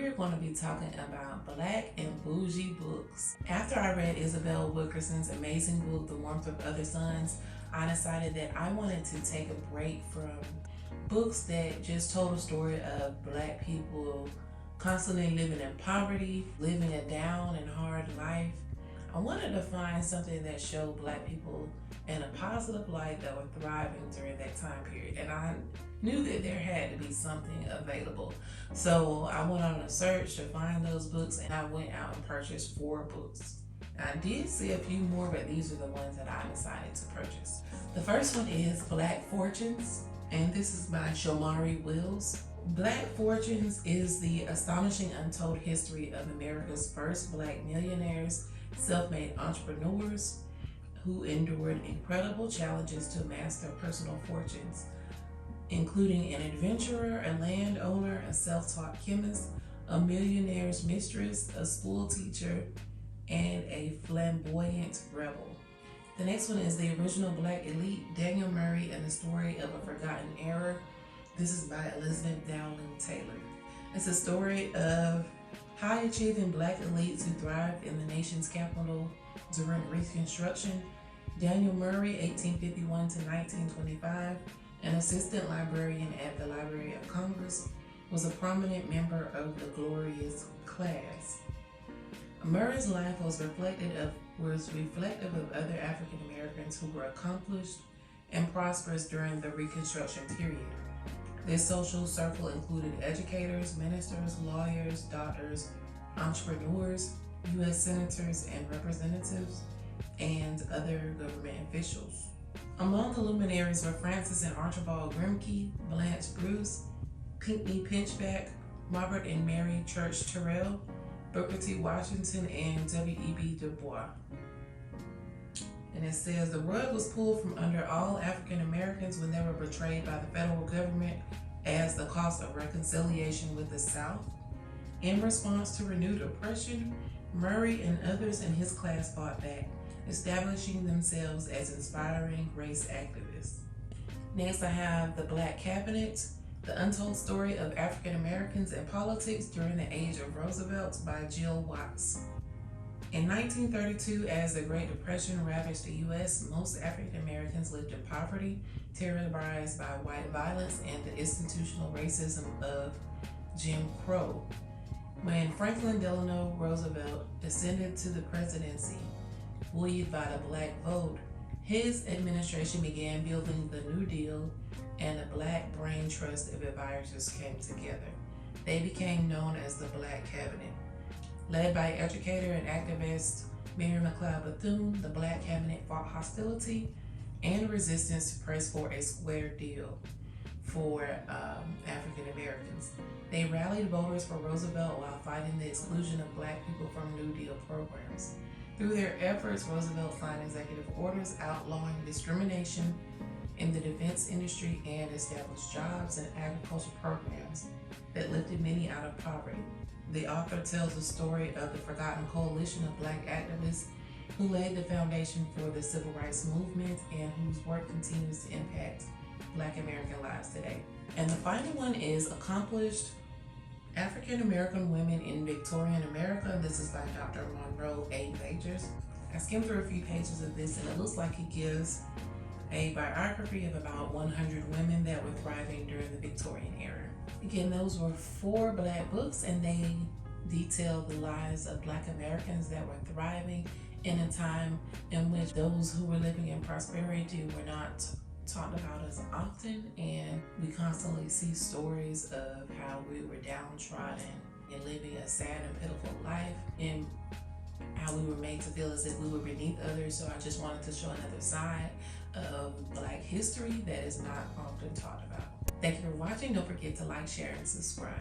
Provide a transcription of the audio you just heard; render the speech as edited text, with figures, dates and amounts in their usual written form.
we're going to be talking about Black and bougie books. After I read Isabel Wilkerson's amazing book, The Warmth of Other Suns, I decided that I wanted to take a break from books that just told a story of Black people constantly living in poverty, living a down and hard life. I wanted to find something that showed Black people in a positive light that were thriving during that time period. And I knew that there had to be something available. So I went on a search to find those books, and I went out and purchased 4 books. I did see a few more, but these are the ones that I decided to purchase. The first one is Black Fortunes, and this is by Shomari Wills. Black Fortunes is the astonishing untold history of America's first Black millionaires, self-made entrepreneurs who endured incredible challenges to amass their personal fortunes, including an adventurer, a landowner, a self-taught chemist, a millionaire's mistress, a school teacher, and a flamboyant rebel. The next one is The Original Black Elite, Daniel Murray and the Story of a Forgotten Era. This is by Elizabeth Dowling Taylor. It's a story of high-achieving Black elites who thrived in the nation's capital during Reconstruction. Daniel Murray, 1851 to 1925, an assistant librarian at the Library of Congress, was a prominent member of the glorious class. Murray's life was reflective of other African Americans who were accomplished and prosperous during the Reconstruction period. Their social circle included educators, ministers, lawyers, doctors, entrepreneurs, U.S. senators and representatives, and other government officials. Among the luminaries were Francis and Archibald Grimke, Blanche Bruce, Pinckney Pinchback, Robert and Mary Church Terrell, Booker T. Washington, and W.E.B. Du Bois. And it says, the rug was pulled from under all African Americans when they were betrayed by the federal government as the cost of reconciliation with the South. In response to renewed oppression, Murray and others in his class fought back, establishing themselves as inspiring race activists. Next, I have The Black Cabinet, The Untold Story of African Americans in Politics During the Age of Roosevelt by Jill Watts. In 1932, as the Great Depression ravaged the U.S., most African Americans lived in poverty, terrorized by white violence and the institutional racism of Jim Crow. When Franklin Delano Roosevelt ascended to the presidency, buoyed by the Black vote, his administration began building the New Deal, and a Black brain trust of advisors came together. They became known as the Black Cabinet. Led by educator and activist Mary McLeod Bethune, the Black Cabinet fought hostility and resistance to press for a square deal for African Americans. They rallied voters for Roosevelt while fighting the exclusion of Black people from New Deal programs. Through their efforts, Roosevelt signed executive orders outlawing discrimination in the defense industry and established jobs and agriculture programs that lifted many out of poverty. The author tells the story of the forgotten coalition of Black activists who laid the foundation for the civil rights movement and whose work continues to impact Black American lives today. And the final one is Accomplished African American Women in Victorian America. This is by Dr. Monroe A Majors. I skimmed through a few pages of this, and it looks like he gives a biography of about 100 women that were thriving during the Victorian era. Again, those were 4 Black books, and they detail the lives of Black Americans that were thriving in a time in which those who were living in prosperity were not talked about as often, and we constantly see stories of how we were downtrodden and living a sad and pitiful life, and how we were made to feel as if we were beneath others. So I just wanted to show another side of Black history that is not often talked about. Thank you for watching. Don't forget to like, share, and subscribe.